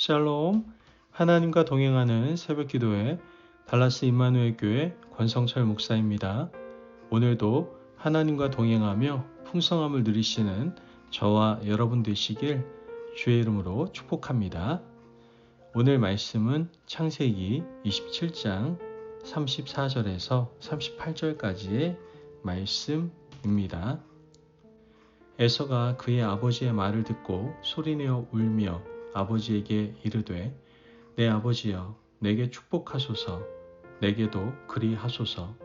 샬롬, 하나님과 동행하는 새벽기도회 달라스 임마누엘 교회 권성철 목사입니다. 오늘도 하나님과 동행하며 풍성함을 누리시는 저와 여러분 되시길 주의 이름으로 축복합니다. 오늘 말씀은 창세기 27장 34절에서 38절까지의 말씀입니다. 에서가 그의 아버지의 말을 듣고 소리내어 울며 아버지에게 이르되 내 아버지여 내게 축복하소서 내게도 그리하소서.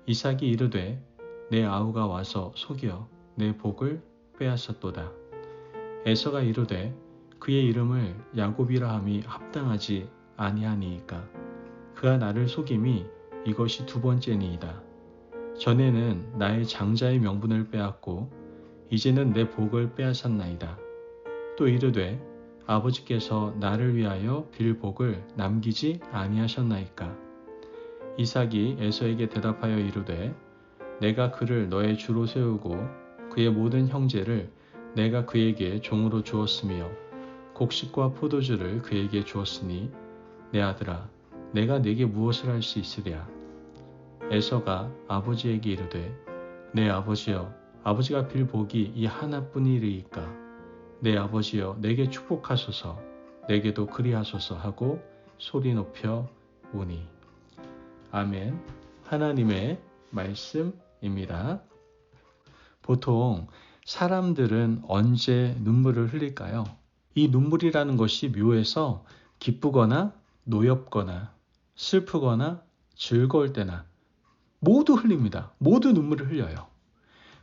이삭이 이르되 내 아우가 와서 속여 내 복을 빼앗았도다. 에서가 이르되 그의 이름을 야곱이라 함이 합당하지 아니하니이까 그가 나를 속임이 이것이 두 번째니이다. 전에는 나의 장자의 명분을 빼앗고 이제는 내 복을 빼앗았나이다. 또 이르되 아버지께서 나를 위하여 빌 복을 남기지 아니하셨나이까. 이삭이 에서에게 대답하여 이르되 내가 그를 너의 주로 세우고 그의 모든 형제를 내가 그에게 종으로 주었으며 곡식과 포도주를 그에게 주었으니 내 아들아 내가 네게 무엇을 할 수 있으랴. 에서가 아버지에게 이르되 내 아버지여 아버지가 빌 복이 이 하나뿐이리이까. 내 아버지여 내게 축복하소서 내게도 그리하소서 하고 소리 높여 우니. 아멘. 하나님의 말씀입니다. 보통 사람들은 언제 눈물을 흘릴까요? 이 눈물이라는 것이 묘해서 기쁘거나 노엽거나 슬프거나 즐거울 때나 모두 흘립니다. 모두 눈물을 흘려요.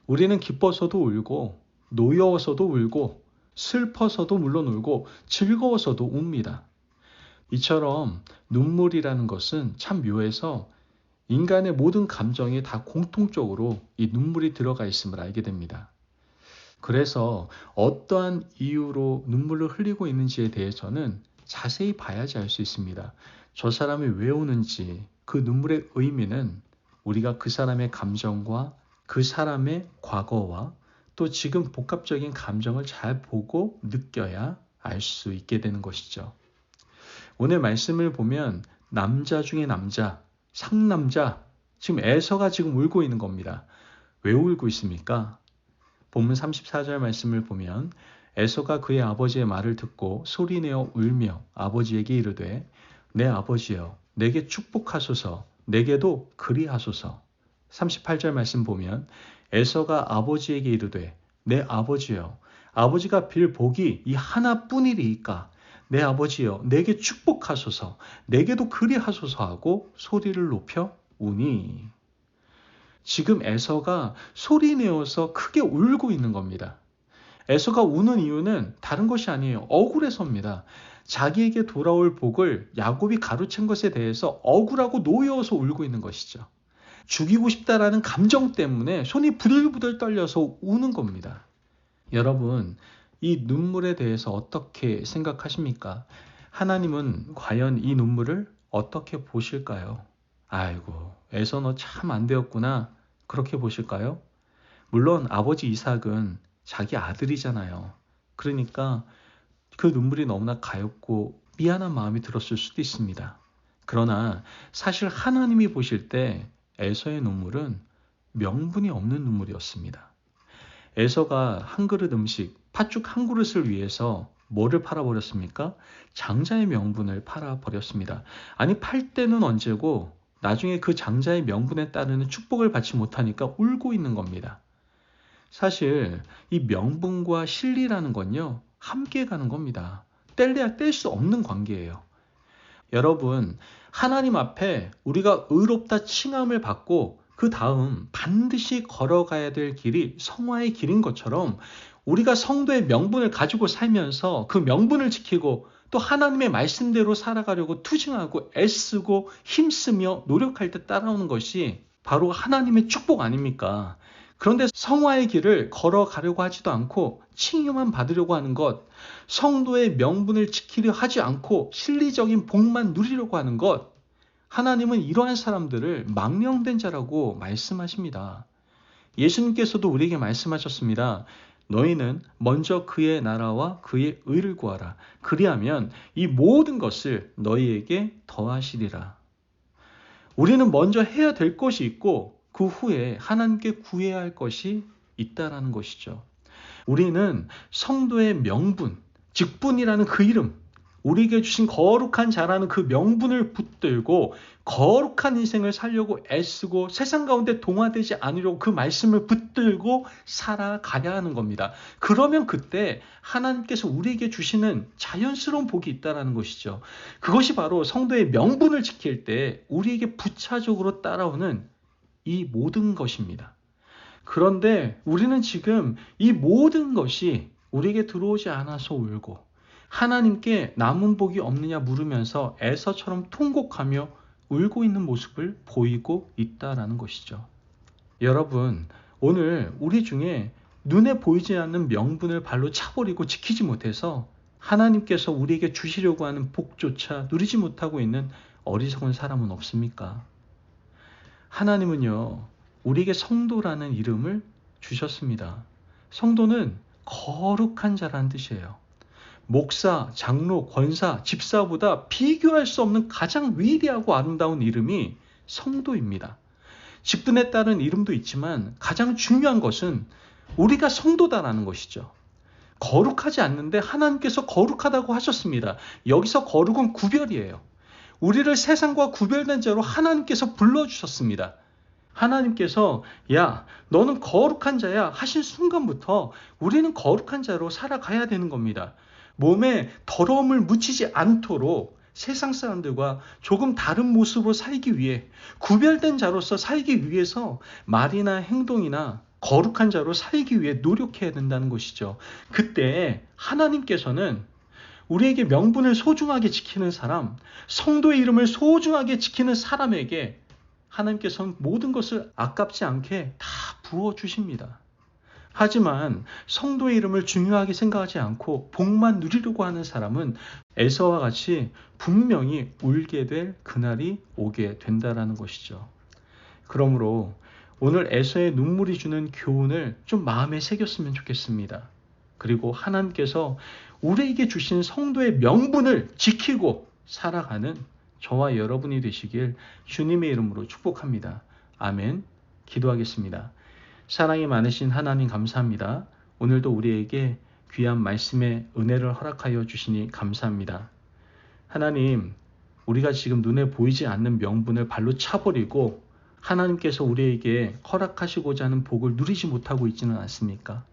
우리는 기뻐서도 울고 노여워서도 울고 슬퍼서도 물론 울고 즐거워서도 웁니다. 이처럼 눈물이라는 것은 참 묘해서 인간의 모든 감정에 다 공통적으로 이 눈물이 들어가 있음을 알게 됩니다. 그래서 어떠한 이유로 눈물을 흘리고 있는지에 대해서는 자세히 봐야지 알 수 있습니다. 저 사람이 왜 우는지 그 눈물의 의미는 우리가 그 사람의 감정과 그 사람의 과거와 또 지금 복합적인 감정을 잘 보고 느껴야 알 수 있게 되는 것이죠. 오늘 말씀을 보면 남자 중에 남자, 상남자, 지금 에서가 지금 울고 있는 겁니다. 왜 울고 있습니까? 본문 34절 말씀을 보면 에서가 그의 아버지의 말을 듣고 소리내어 울며 아버지에게 이르되 내 아버지여 내게 축복하소서 내게도 그리하소서. 38절 말씀 보면 에서가 아버지에게 이르되 내 아버지여 아버지가 빌 복이 이 하나뿐이리이까 내 아버지여 내게 축복하소서 내게도 그리하소서 하고 소리를 높여 우니. 지금 에서가 소리내어서 크게 울고 있는 겁니다. 에서가 우는 이유는 다른 것이 아니에요. 억울해서입니다. 자기에게 돌아올 복을 야곱이 가로챈 것에 대해서 억울하고 노여워서 울고 있는 것이죠. 죽이고 싶다라는 감정 때문에 손이 부들부들 떨려서 우는 겁니다. 여러분, 이 눈물에 대해서 어떻게 생각하십니까? 하나님은 과연 이 눈물을 어떻게 보실까요? 아이고, 에서 너 참 안 되었구나. 그렇게 보실까요? 물론 아버지 이삭은 자기 아들이잖아요. 그러니까 그 눈물이 너무나 가엽고 미안한 마음이 들었을 수도 있습니다. 그러나 사실 하나님이 보실 때 에서의 눈물은 명분이 없는 눈물이었습니다. 에서가 한 그릇 음식, 팥죽 한 그릇을 위해서 뭐를 팔아버렸습니까? 장자의 명분을 팔아버렸습니다. 아니 팔 때는 언제고 나중에 그 장자의 명분에 따르는 축복을 받지 못하니까 울고 있는 겁니다. 사실 이 명분과 실리라는 건요 함께 가는 겁니다. 뗄래야 뗄 수 없는 관계예요. 여러분, 하나님 앞에 우리가 의롭다 칭함을 받고 그 다음 반드시 걸어가야 될 길이 성화의 길인 것처럼 우리가 성도의 명분을 가지고 살면서 그 명분을 지키고 또 하나님의 말씀대로 살아가려고 투쟁하고 애쓰고 힘쓰며 노력할 때 따라오는 것이 바로 하나님의 축복 아닙니까? 그런데 성화의 길을 걸어가려고 하지도 않고 칭의만 받으려고 하는 것, 성도의 명분을 지키려 하지 않고 실리적인 복만 누리려고 하는 것, 하나님은 이러한 사람들을 망령된 자라고 말씀하십니다. 예수님께서도 우리에게 말씀하셨습니다. 너희는 먼저 그의 나라와 그의 의를 구하라. 그리하면 이 모든 것을 너희에게 더하시리라. 우리는 먼저 해야 될 것이 있고 그 후에 하나님께 구해야 할 것이 있다라는 것이죠. 우리는 성도의 명분, 직분이라는 그 이름, 우리에게 주신 거룩한 자라는 그 명분을 붙들고 거룩한 인생을 살려고 애쓰고 세상 가운데 동화되지 않으려고 그 말씀을 붙들고 살아가야 하는 겁니다. 그러면 그때 하나님께서 우리에게 주시는 자연스러운 복이 있다는 것이죠. 그것이 바로 성도의 명분을 지킬 때 우리에게 부차적으로 따라오는 이 모든 것입니다. 그런데 우리는 지금 이 모든 것이 우리에게 들어오지 않아서 울고 하나님께 남은 복이 없느냐 물으면서 에서처럼 통곡하며 울고 있는 모습을 보이고 있다라는 것이죠. 여러분, 오늘 우리 중에 눈에 보이지 않는 명분을 발로 차버리고 지키지 못해서 하나님께서 우리에게 주시려고 하는 복조차 누리지 못하고 있는 어리석은 사람은 없습니까? 하나님은요, 우리에게 성도라는 이름을 주셨습니다. 성도는 거룩한 자라는 뜻이에요. 목사, 장로, 권사, 집사보다 비교할 수 없는 가장 위대하고 아름다운 이름이 성도입니다. 직분에 따른 이름도 있지만 가장 중요한 것은 우리가 성도다라는 것이죠. 거룩하지 않는데 하나님께서 거룩하다고 하셨습니다. 여기서 거룩은 구별이에요. 우리를 세상과 구별된 자로 하나님께서 불러주셨습니다. 하나님께서 야, 너는 거룩한 자야 하신 순간부터 우리는 거룩한 자로 살아가야 되는 겁니다. 몸에 더러움을 묻히지 않도록 세상 사람들과 조금 다른 모습으로 살기 위해 구별된 자로서 살기 위해서 말이나 행동이나 거룩한 자로 살기 위해 노력해야 된다는 것이죠. 그때 하나님께서는 우리에게 명분을 소중하게 지키는 사람, 성도의 이름을 소중하게 지키는 사람에게 하나님께서는 모든 것을 아깝지 않게 다 부어주십니다. 하지만 성도의 이름을 중요하게 생각하지 않고 복만 누리려고 하는 사람은 에서와 같이 분명히 울게 될 그날이 오게 된다라는 것이죠. 그러므로 오늘 에서의 눈물이 주는 교훈을 좀 마음에 새겼으면 좋겠습니다. 그리고 하나님께서 우리에게 주신 성도의 명분을 지키고 살아가는 저와 여러분이 되시길 주님의 이름으로 축복합니다. 아멘. 기도하겠습니다. 사랑이 많으신 하나님 감사합니다. 오늘도 우리에게 귀한 말씀의 은혜를 허락하여 주시니 감사합니다. 하나님, 우리가 지금 눈에 보이지 않는 명분을 발로 차버리고 하나님께서 우리에게 허락하시고자 하는 복을 누리지 못하고 있지는 않습니까?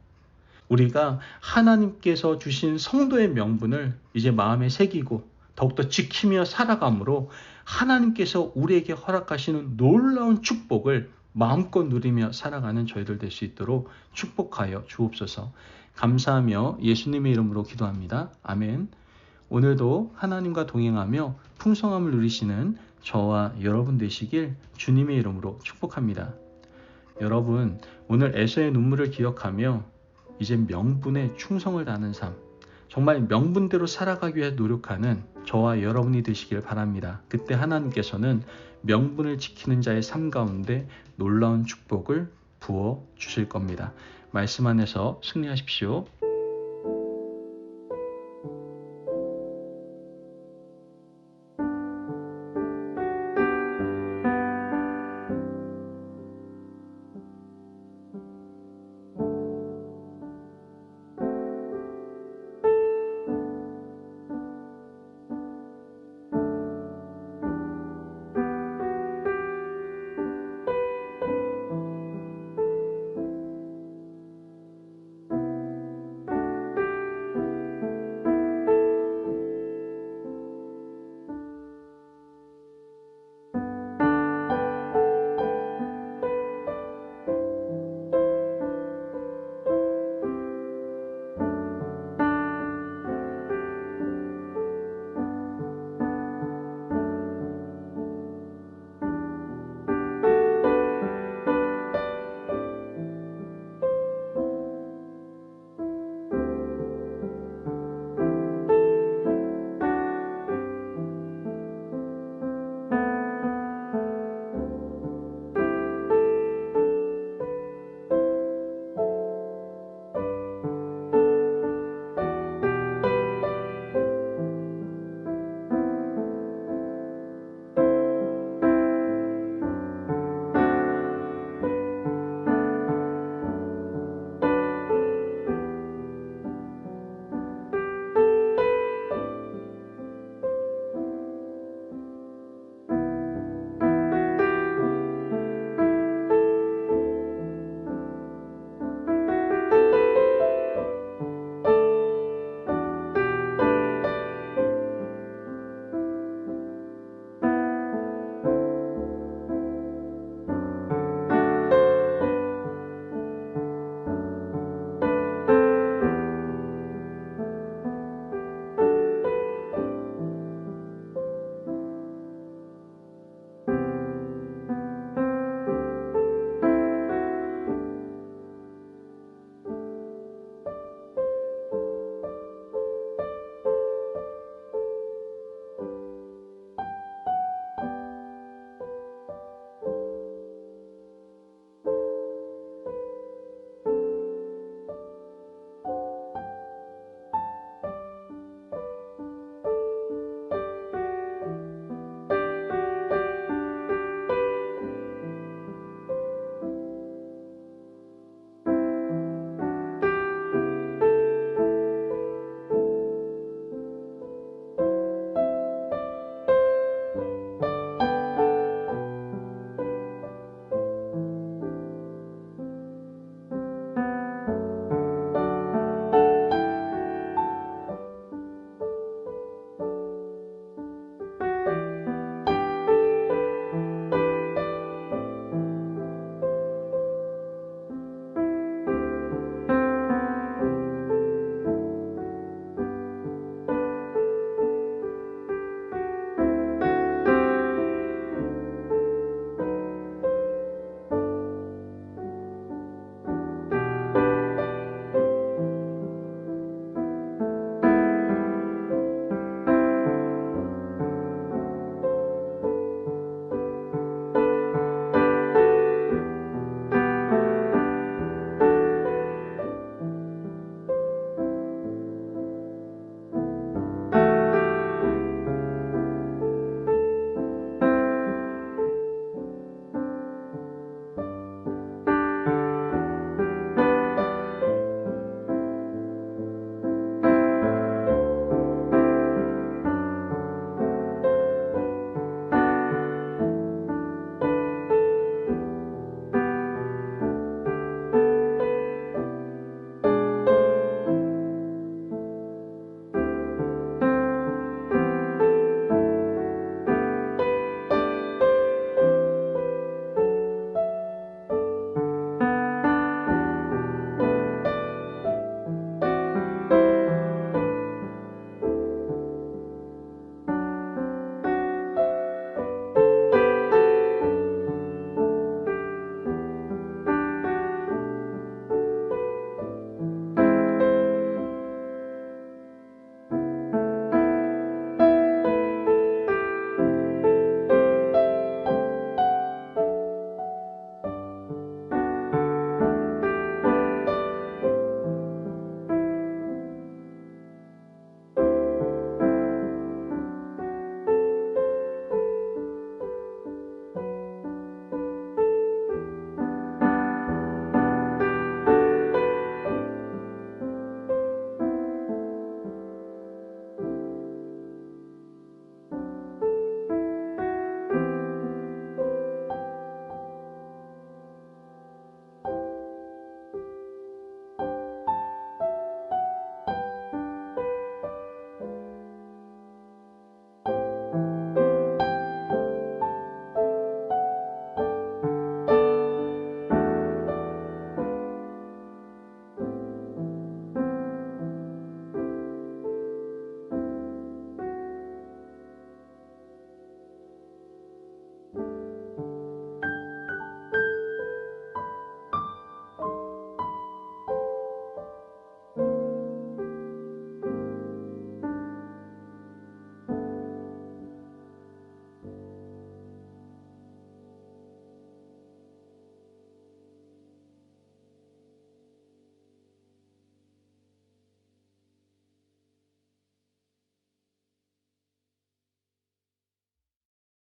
우리가 하나님께서 주신 성도의 명분을 이제 마음에 새기고 더욱더 지키며 살아감으로 하나님께서 우리에게 허락하시는 놀라운 축복을 마음껏 누리며 살아가는 저희들 될 수 있도록 축복하여 주옵소서. 감사하며 예수님의 이름으로 기도합니다. 아멘. 오늘도 하나님과 동행하며 풍성함을 누리시는 저와 여러분 되시길 주님의 이름으로 축복합니다. 여러분, 오늘 에서의 눈물을 기억하며 이제 명분에 충성을 다하는 삶, 정말 명분대로 살아가기 위해 노력하는 저와 여러분이 되시길 바랍니다. 그때 하나님께서는 명분을 지키는 자의 삶 가운데 놀라운 축복을 부어 주실 겁니다. 말씀 안에서 승리하십시오.